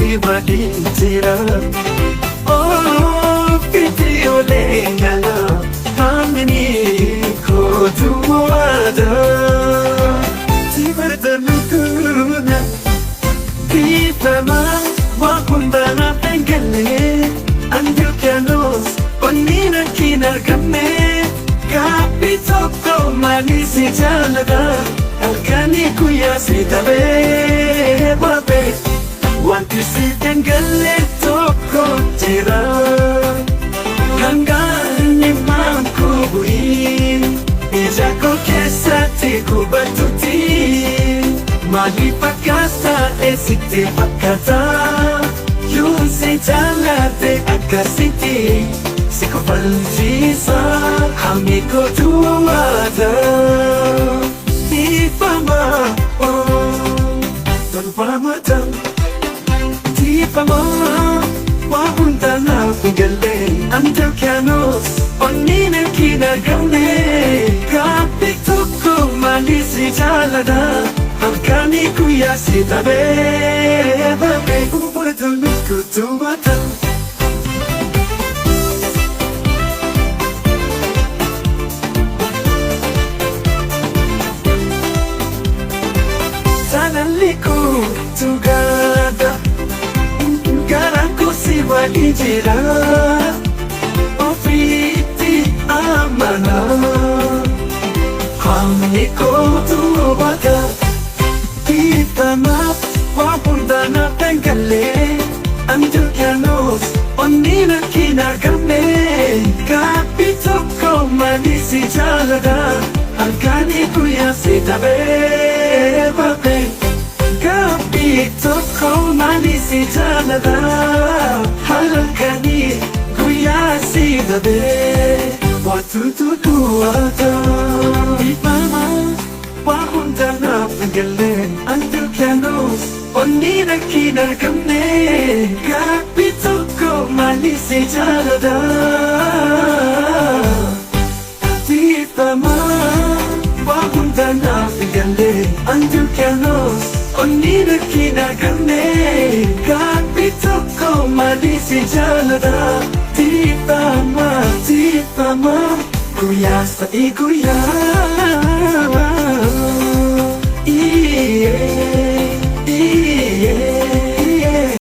siva intira. Oh, pitiole ngala hamini ko tuwada. Tiberda nukuna Pipama wakundana pengale Andu pianos Onina kinarkame Kapitoko manisi jalada Alkani kuya sitabe Wabe Wanti sitengale toko tira Hangani mamkubuin Ijako kesati kubatutin Mali pagkasta esite pagkata Yun say jalate agkasiti Siko paljisa Hamiko tuwada Di pa ma Don pa matang Di pa ma Wapunta na pingaling Andaw kianos Oninin kinagawne Kapito ko malisi jalada Alkani kuya sitabe Babe Ubulatang kutumata Tanaliku tugada Garanku siwa ijira Ofiti amana Hamiko tuwada Pitama wapunta na pengale Andu kianos onina kinagame Kapitoko manisi jalada Alkani kuya sitabe Babe Kapitoko manisi jalada Alkani kuya sitabe Watututuwata Ipama wapunta na pengale Andu kianos onina kinagame Kapitoko manisi jalada Tipama wapunta na pengale Andu kianos onina kinagame Kapitoko manisi jalada Tipama kuya sa iguya